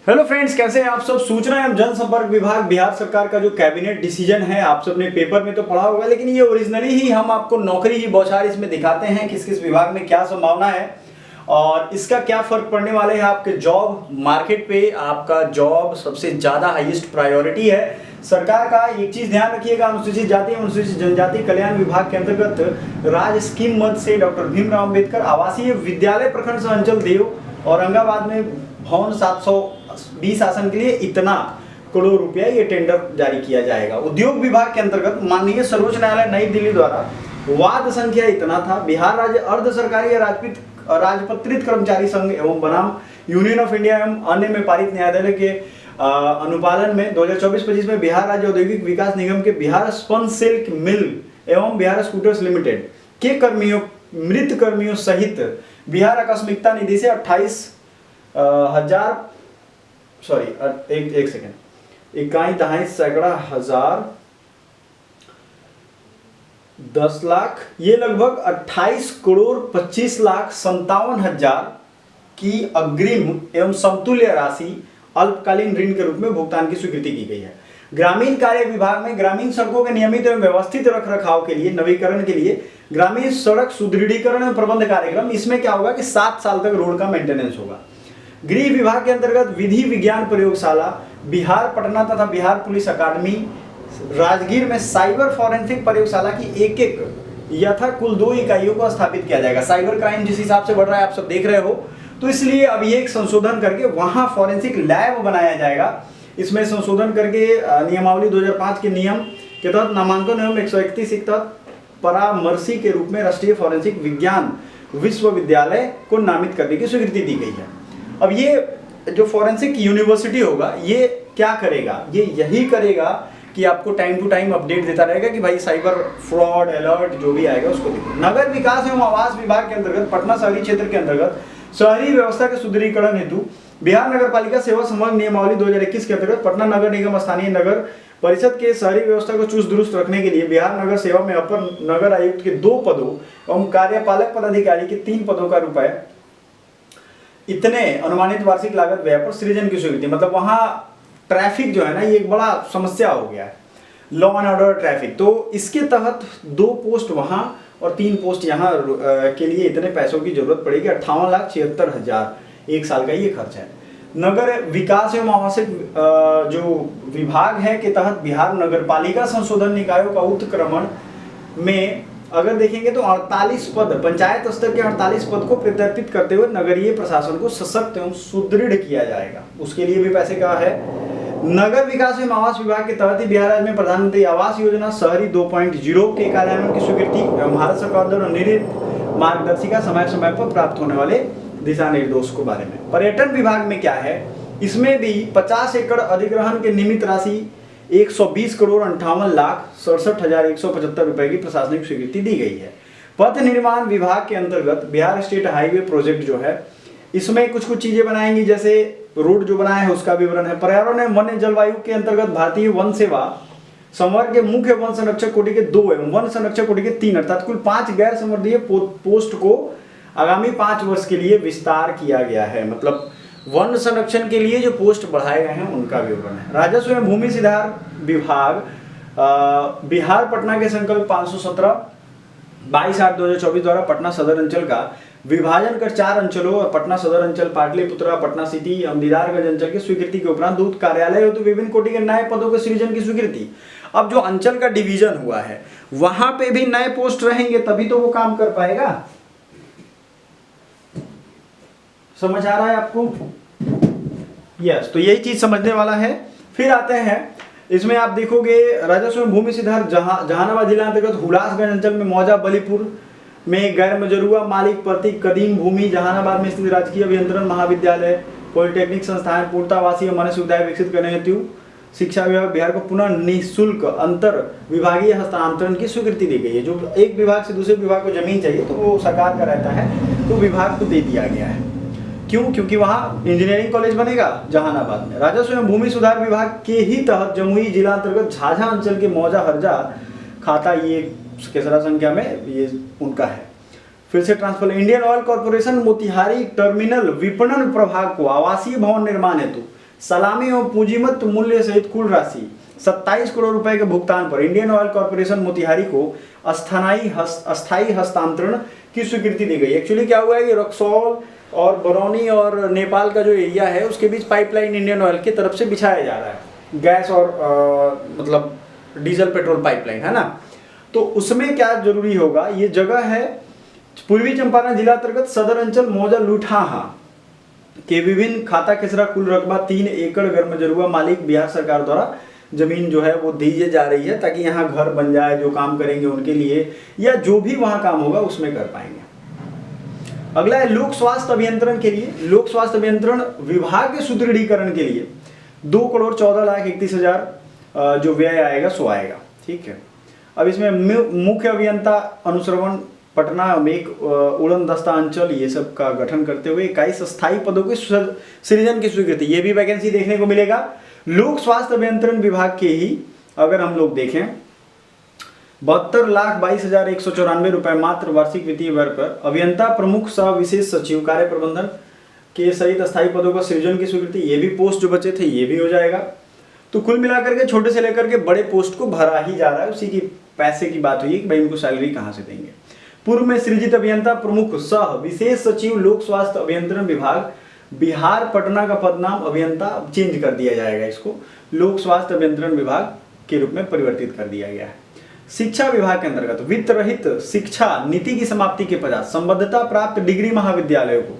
Hello friends, कैसे हैं आप सब। सूचना एवं जनसंपर्क विभाग बिहार सरकार का जो कैबिनेट डिसीजन है, आप सबने पेपर में तो पढ़ा होगा, लेकिन ये ओरिजिनली ही हम आपको नौकरी की बौछार इसमें दिखाते हैं किस किस विभाग में क्या संभावना है और इसका क्या फर्क पड़ने वाले हैं आपके जॉब मार्केट पे। आपका जॉब सबसे ज्यादा हाईएस्ट प्रायोरिटी है सरकार का। एक चीज ध्यान रखिएगा, अनुसूचित जाति एवं अनुसूचित जनजाति कल्याण विभाग के अंतर्गत राज्य स्कीम मद से डॉक्टर भीमराव अंबेडकर आवासीय विद्यालय प्रखंड सह अंचल देव औरंगाबाद में भवन 720 आसन के लिए इतना करोड़ रुपया ये टेंडर जारी किया जाएगा। उद्योग विभाग के अंतर्गत माननीय सर्वोच्च न्यायालय नई दिल्ली द्वारा वाद संख्या इतना था। बिहार राज्य अर्ध सरकारी या राजपत्रित कर्मचारी संघ एवं बनाम यूनियन ऑफ इंडिया एवं अन्य में पारित न्यायालय के अनुपालन में 2024-25 में बिहार राज्य औद्योगिक विकास निगम के बिहार स्पंज सिल्क मिल एवं बिहार स्कूटर्स लिमिटेड के कर्मियों मृत कर्मियों सहित बिहार आकस्मिकता निधि से 10 लाख ये लगभग 28 करोड़ 25 लाख 57 हजार की अग्रिम एवं समतुल्य राशि अल्पकालीन ऋण के रूप में भुगतान की स्वीकृति की गई है। ग्रामीण कार्य विभाग में ग्रामीण सड़कों के नियमित एवं व्यवस्थित रखरखाव के लिए नवीकरण के लिए ग्रामीण सड़क सुदृढ़ीकरण एवं प्रबंध कार्यक्रम, इसमें क्या होगा कि 7 साल तक रोड का मेंटेनेंस होगा। गृह विभाग के अंतर्गत विधि विज्ञान प्रयोगशाला बिहार पटना तथा बिहार पुलिस अकादमी राजगीर में साइबर फॉरेंसिक प्रयोगशाला की एक यथा कुल 2 इकाइयों को स्थापित किया जाएगा। साइबर क्राइम जिस हिसाब से बढ़ रहा है आप सब देख रहे हो, तो इसलिए अब ये एक संशोधन करके वहां फॉरेंसिक लैब बनाया जाएगा। इसमें संशोधन करके नियमावली 2005 के नियम के तहत नामांकन एवं 131 के तहत परामर्शी के रूप में राष्ट्रीय फॉरेंसिक विज्ञान विश्वविद्यालय को नामित करने की स्वीकृति दी गई है। अब ये जो फॉरेंसिक यूनिवर्सिटी होगा ये क्या करेगा, ये यही करेगा कि आपको टाइम टू टाइम अपडेट देता रहेगा कि भाई साइबर फ्रॉड अलर्ट जो भी आएगा उसको देखो। नगर विकास एवं आवास विभाग के अंतर्गत पटना शहरी क्षेत्र के अंतर्गत शहरी व्यवस्था के सुदृढ़ीकरण हेतु बिहार नगर पालिका सेवा संवर्ग नियमावली 2021 के अंतर्गत पटना नगर निगम स्थानीय नगर परिषद के शहरी व्यवस्था को चुस्त दुरुस्त रखने के लिए बिहार नगर सेवा में अपर नगर आयुक्त के 2 पदों एवं कार्यपालक पदाधिकारी के 3 पदों का रुपए इतने अनुमानित वार्षिक लागत व्यय पर सृजन की स्वीकृति। मतलब वहां ट्रैफिक जो है ना, ये एक बड़ा समस्या हो गया है, लॉ एंड ऑर्डर ट्रैफिक। तो इसके तहत 2 पोस्ट वहां और 3 पोस्ट यहाँ के लिए इतने पैसों की जरूरत पड़ेगी। 58,76,000 एक साल का ये खर्च है। नगर विकास एवं आवासिक जो विभाग है के तहत बिहार नगर पालिका संशोधन निकायों का उत्क्रमण में अगर देखेंगे तो 48 पद, पंचायत स्तर के 48 पद को प्रत्यर्पित करते हुए नगरीय प्रशासन को सशक्त एवं सुदृढ़ किया जाएगा। उसके लिए भी पैसे का है। नगर विकास एवं आवास विभाग के तहत ही बिहार राज्य में प्रधानमंत्री आवास योजना शहरी 2.0 के कार्यान्वयन की स्वीकृति एवं भारत सरकार द्वारा निर्मित मार्गदर्शिका समय समय पर प्राप्त होने वाले दिशा निर्देश के बारे में। पर्यटन विभाग में क्या है, इसमें भी 50 एकड़ अधिग्रहण के निमित्त राशि 120 करोड़ 58 लाख 67,175 रुपए की प्रशासनिक स्वीकृति दी गई है। पथ निर्माण विभाग के अंतर्गत बिहार स्टेट हाईवे प्रोजेक्ट जो है, इसमें कुछ चीजें बनाएंगी, जैसे रोड जो बनाया है उसका विवरण है। पर्यावरण एवं वन्य जलवायु के अंतर्गत भारतीय वन सेवा संवर्ग के मुख्य वन संरक्षक कोटि के 2 एवं वन संरक्षक कोटि के 3 अर्थात कुल 5 गैर संवर्गीय पोस्ट को आगामी 5 वर्ष के लिए विस्तार किया गया है। मतलब वन संरक्षण के लिए जो पोस्ट बढ़ाए गए हैं उनका विवरण है। राजस्व एवं भूमि सुधार विभाग बिहार पटना के संकल्प 517 22/8/2024 द्वारा पटना सदर अंचल का विभाजन कर 4 अंचलों और पटना सदर अंचल, पाटलिपुत्रा, पटना सिटी एवं दीदारगंज अंचल की स्वीकृति के उपरांत दूत कार्यालय हेतु विभिन्न कोटि के नए पदों के सृजन की स्वीकृति। अब जो अंचल का डिवीजन हुआ है वहां पे भी नए पोस्ट रहेंगे, तभी तो वो काम कर पाएगा। समझ आ रहा है आपको? यस, तो यही चीज समझने वाला है। फिर आते हैं, इसमें आप देखोगे राजस्व एवं भूमि सुधार जहानाबाद जिला अंतर्गत हुलासगंज अंचल में मौजा बलीपुर में गैर मजरूआ मालिक प्रतीक कदीम भूमि, जहानाबाद में स्थित राजकीय अभियंत्रण महाविद्यालय, पॉलिटेक्निक संस्थान, पूर्णतावासी मानव सुविधाएं विकसित करने हेतु शिक्षा विभाग बिहार को पुनः निःशुल्क अंतर विभागीय हस्तांतरण की स्वीकृति दी गई है। जो एक विभाग से दूसरे विभाग को जमीन चाहिए तो वो सरकार का रहता है, तो विभाग को दे दिया गया है। क्यों? क्योंकि वहाँ इंजीनियरिंग कॉलेज बनेगा जहानाबाद में। राजस्व एवं भूमि सुधार विभाग के ही तहत जमुई जिला अंतर्गत झाझा अंचल के मौजा हरजा खाता, ये केसरा संख्या में ये उनका है। फिर से transfer. Indian oil corporation Motihari terminal विपणन प्रभाग को आवासीय भवन निर्माण हेतु सलामी एवं पूंजीमत मूल्य सहित कुल राशि 27 करोड़ रुपए के भुगतान पर इंडियन ऑयल कॉर्पोरेशन मोतिहारी को अस्थायी हस्तांतरण की स्वीकृति दी गई। एक्चुअली क्या हुआ है कि रक्सौल और बरौनी और नेपाल का जो एरिया है उसके बीच पाइपलाइन इंडियन ऑयल की तरफ से बिछाया जा रहा है, गैस और मतलब डीजल पेट्रोल पाइपलाइन, है ना। तो उसमें क्या जरूरी होगा, ये जगह है पूर्वी चंपारण जिला अंतर्गत सदर अंचल मौजा लुठाहा के विभिन्न खाता खेसरा कुल रकबा 3 एकड़ गर्मजरुआ मालिक बिहार सरकार द्वारा जमीन जो है वो दी जा रही है, ताकि यहाँ घर बन जाए, जो काम करेंगे उनके लिए या जो भी वहाँ काम होगा उसमें कर पाएंगे। अगला है लोक स्वास्थ्य अभियंत्रण के लिए, लोक स्वास्थ्य अभियंत्रण विभाग के सुदृढ़ीकरण के लिए 2,14,31,000 जो व्यय आएगा सो आएगा, ठीक है। अब इसमें मुख्य अभियंता अनुश्रवण पटना में एक उड़न दस्ता अंचल ये सब का गठन करते हुए 21 स्थायी पदों के सृजन की स्वीकृति, ये भी वैकेंसी देखने को मिलेगा लोक स्वास्थ्य अभियंत्रण विभाग के ही। अगर हम लोग देखें 72,22,194 रुपए मात्र वार्षिक वित्तीय वर्ष पर अभियंता प्रमुख सह विशेष सचिव कार्य प्रबंधन के सहित स्थायी पदों का सृजन की स्वीकृति, ये भी पोस्ट जो बचे थे ये भी हो जाएगा। तो कुल मिलाकर के छोटे से लेकर के बड़े पोस्ट को भरा ही जा रहा है। उसी की पैसे की बात हुई कि भाई उनको सैलरी कहाँ से देंगे। पूर्व में सृजित अभियंता प्रमुख सह विशेष सचिव लोक स्वास्थ्य अभियंत्रण विभाग बिहार पटना का पद नाम अभियंता चेंज कर दिया जाएगा, इसको लोक स्वास्थ्य अभियंत्रण विभाग के रूप में परिवर्तित कर दिया गया है। शिक्षा विभाग के अंतर्गत वित्त रहित शिक्षा नीति की समाप्ति के पश्चात संबद्धता प्राप्त डिग्री महाविद्यालयों को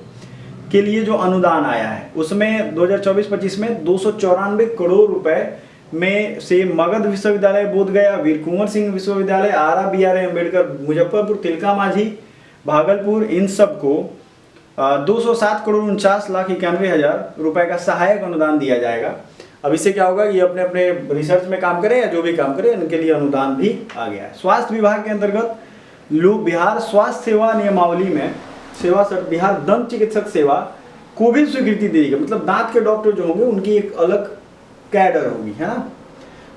के लिए जो अनुदान आया है उसमें 2024-25 में 294 करोड़ रुपए में से मगध विश्वविद्यालय बोधगया, वीर कुंवर सिंह विश्वविद्यालय, आरा BR अम्बेडकर, मुजफ्फरपुर, तिलका माझी, भागलपुर, इन सब को 207,49,91,000 रुपए का सहायक अनुदान दिया जाएगा। अब इससे क्या होगा, ये अपने अपने रिसर्च में काम करें या जो भी काम करें इनके लिए अनुदान भी आ गया है। स्वास्थ्य विभाग के अंतर्गत लोग बिहार स्वास्थ्य सेवा नियमावली में बिहार दंत चिकित्सक सेवा को भी स्वीकृति दी गई, मतलब दांत के डॉक्टर जो होंगे उनकी एक अलग कैडर होगी, है ना।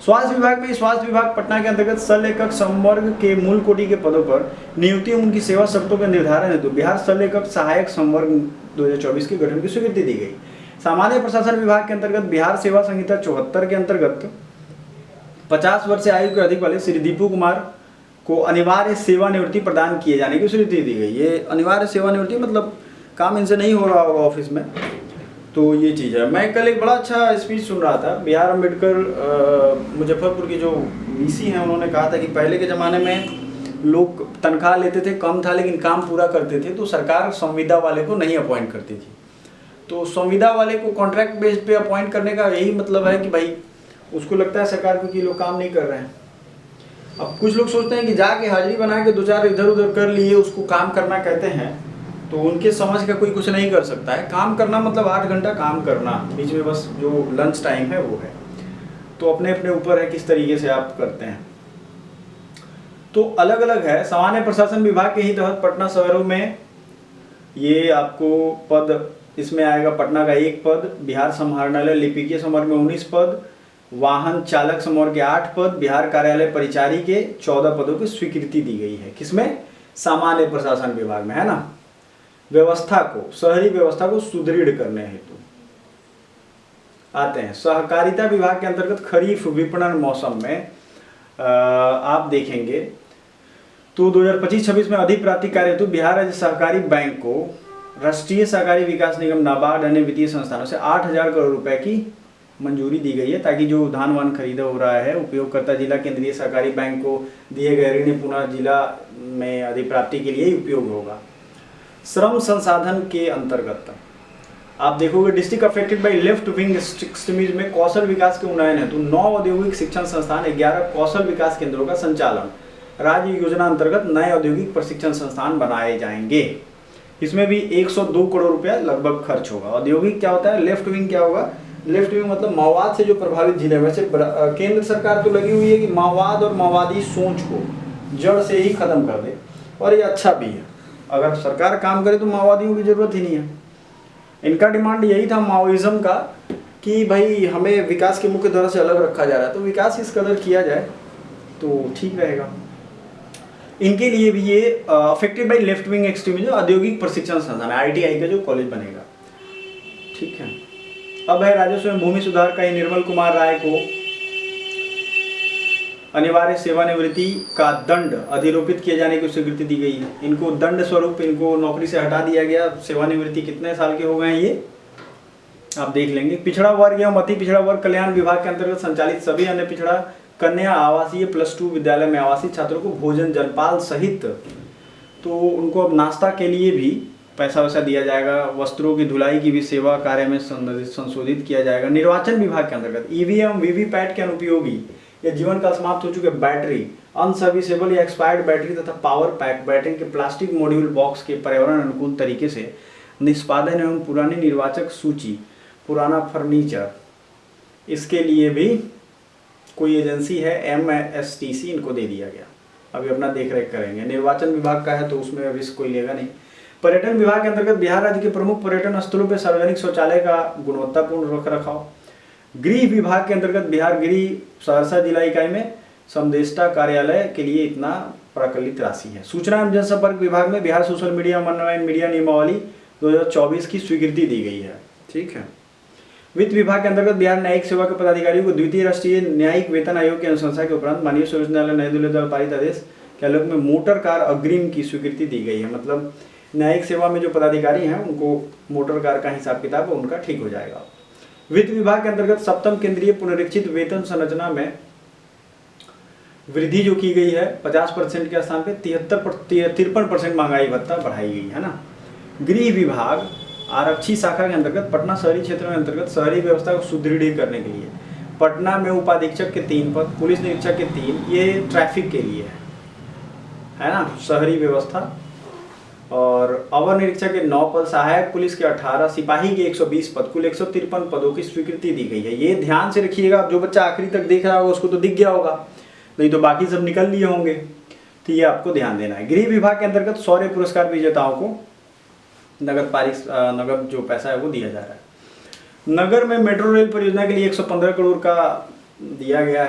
स्वास्थ्य विभाग में स्वास्थ्य विभाग पटना के अंतर्गत सलेखक संवर्ग के मूल कोटि के पदों पर नियुक्ति उनकी सेवा शर्तों के निर्धारण हेतु बिहार सलेखक सहायक संवर्ग 2024 के गठन की स्वीकृति दी गई। सामान्य प्रशासन विभाग के अंतर्गत बिहार सेवा संहिता 74 के अंतर्गत 50 वर्ष से आयु के अधिक वाले श्री दीपू कुमार को अनिवार्य सेवानिवृत्ति प्रदान किए जाने की स्वीकृति दी गई। ये अनिवार्य सेवानिवृत्ति मतलब काम इनसे नहीं हो रहा होगा ऑफिस में, तो ये चीज़ है। मैं कल एक बड़ा अच्छा स्पीच सुन रहा था, BR अम्बेडकर मुजफ्फरपुर की जो VC हैं उन्होंने कहा था कि पहले के ज़माने में लोग तनख्वाह लेते थे, कम था लेकिन काम पूरा करते थे, तो सरकार संविदा वाले को नहीं अपॉइंट करती थी। तो संविदा वाले को कॉन्ट्रैक्ट बेस पे अपॉइंट करने का यही मतलब है कि भाई उसको लगता है सरकार को कि लोग काम नहीं कर रहे हैं। अब कुछ लोग सोचते हैं कि जाके हाजिरी बना के 2-4 इधर उधर कर लिए उसको काम करना कहते हैं, तो उनके समझ का कोई कुछ नहीं कर सकता है। काम करना मतलब 8 घंटा काम करना, बीच में बस जो लंच टाइम है वो है, तो अपने अपने ऊपर है किस तरीके से आप करते हैं, तो अलग अलग है। सामान्य प्रशासन विभाग के ही तहत पटना शहरों में ये आपको पद इसमें आएगा, पटना का 1 पद, बिहार समाहरणालय लिपिकीय संवर्ग में 19 पद, वाहन चालक संवर्ग के 8 पद, बिहार कार्यालय परिचारी के 14 पदों की स्वीकृति दी गई है। किसमें? सामान्य प्रशासन विभाग में, है ना। व्यवस्था को, शहरी व्यवस्था को सुदृढ़ करने हेतु आते हैं। सहकारिता विभाग के अंतर्गत खरीफ विपणन मौसम में आप देखेंगे तो 2025-26 में अधिप्राप्ति कार्य हेतु बिहार राज्य सहकारी बैंक को राष्ट्रीय सहकारी विकास निगम नाबार्ड अन्य वित्तीय संस्थानों से 8,000 करोड़ रुपए की मंजूरी दी गई है, ताकि जो धान वान खरीदा हो रहा है उपयोगकर्ता जिला केंद्रीय सहकारी बैंक को दिए गए ऋण पुनः जिला में अधिप्राप्ति के लिए ही उपयोग होगा। श्रम संसाधन के अंतर्गत आप देखोगे district affected by left wing extremism में कौशल विकास के उन्नयन हेतु 9 औद्योगिक शिक्षण संस्थान 11 कौशल विकास केंद्रों का संचालन राज्य योजना अंतर्गत नए औद्योगिक प्रशिक्षण संस्थान बनाए जाएंगे। इसमें भी 102 करोड़ रुपया लगभग खर्च होगा। औद्योगिक क्या होता है, लेफ्ट विंग क्या होगा, लेफ्ट विंग मतलब माओवाद से जो प्रभावित जिले, वैसे केंद्र सरकार तो लगी हुई है कि माओवाद और माओवादी सोच को जड़ से ही खत्म कर दे, और ये अच्छा भी है। अगर सरकार काम करे तो माओवादियों की जरूरत ही नहीं है। इनका डिमांड यही था माओइज्म का कि भाई हमें विकास के मुख्य धारा से अलग रखा जा रहा है, तो विकास इस कदर किया जाए तो ठीक रहेगा। इनके लिए भी ये affected by left wing extremism औद्योगिक प्रशिक्षण संस्थान ITI का जो कॉलेज बनेगा, ठीक है। अब है राजस्व एवं भूमि सुधार का, निर्मल कुमार राय को अनिवार्य सेवानिवृत्ति का दंड अधिरोपित किए जाने की स्वीकृति दी गई है। इनको दंड स्वरूप इनको नौकरी से हटा दिया गया। सेवानिवृत्ति कितने साल के हो गए हैं ये आप देख लेंगे। पिछड़ा वर्ग एवं अति पिछड़ा वर्ग कल्याण विभाग के अंतर्गत संचालित सभी अन्य पिछड़ा कन्या आवासीय +2 विद्यालय में आवासीय छात्रों को भोजन जलपाल सहित, तो उनको अब नाश्ता के लिए भी पैसा वैसा दिया जाएगा। वस्त्रों की धुलाई की भी सेवा कार्य में संशोधित किया जाएगा। निर्वाचन विभाग के अंतर्गत ईवीएम वीवीपैट के अनुपयोगी या जीवन काल समाप्त हो चुके बैटरी, अनसर्विसेबल या एक्सपायर्ड बैटरी तथा पावर पैक बैटरी के प्लास्टिक मॉड्यूल बॉक्स के पर्यावरण अनुकूल तरीके से निष्पादन एवं पुरानी निर्वाचक सूची, पुराना फर्नीचर, इसके लिए भी कोई एजेंसी है MSTC, इनको दे दिया गया। अभी अपना देख रेख करेंगे। निर्वाचन विभाग का है तो उसमें रिस्क कोई लेगा नहीं। पर्यटन विभाग के अंतर्गत बिहार राज्य के प्रमुख पर्यटन स्थलों पर सार्वजनिक शौचालय का गुणवत्तापूर्ण रख रखाव। गृह विभाग के अंतर्गत बिहार गृह सहरसा जिला इकाई में समदेष्टा कार्यालय के लिए इतना प्राकलित राशि है। सूचना एवं जनसंपर्क विभाग में Bihar social media online media नियमावली 2024 की स्वीकृति दी गई है। ठीक है। वित्त विभाग के अंतर्गत बिहार न्यायिक सेवा के पदाधिकारियों को द्वितीय राष्ट्रीय न्यायिक वेतन आयोग की अनुशंसा के उपरांत माननीय सर्वोच्च न्यायालय नई दिल्ली द्वारा पारित आदेश के आलोक में मोटर कार अग्रिम की स्वीकृति दी गई है। मतलब न्यायिक सेवा में जो पदाधिकारी हैं उनको मोटर कार का हिसाब किताब उनका ठीक हो जाएगा। वित्त विभाग के अंतर्गत सप्तम केंद्रीय पुनरीक्षित वेतन संरचना में वृद्धि जो की गई है 50% के स्थान पे 53% महंगाई भत्ता बढ़ाई गई है ना। गृह विभाग आरक्षी शाखा के अंतर्गत पटना शहरी क्षेत्र में अंतर्गत शहरी व्यवस्था को सुदृढ़ करने के लिए पटना में उपाधीक्षक के 3 पद, पुलिस निरीक्षक के 3, ये ट्रैफिक के लिए है ना, शहरी व्यवस्था। और अवर निरीक्षक के 9 पद, सहायक पुलिस के 18, सिपाही के 120 पद, कुल 153 पदों की स्वीकृति दी गई है। ये ध्यान से रखिएगा, जो बच्चा आखिरी तक देख रहा होगा उसको तो दिख गया होगा, नहीं तो बाकी सब निकल लिए होंगे, तो ये आपको ध्यान देना है। गृह विभाग के अंतर्गत शौर्य पुरस्कार विजेताओं को नगद जो पैसा है वो दिया जा रहा है। नगर में मेट्रो रेल परियोजना के लिए 115 करोड़ का दिया गया है।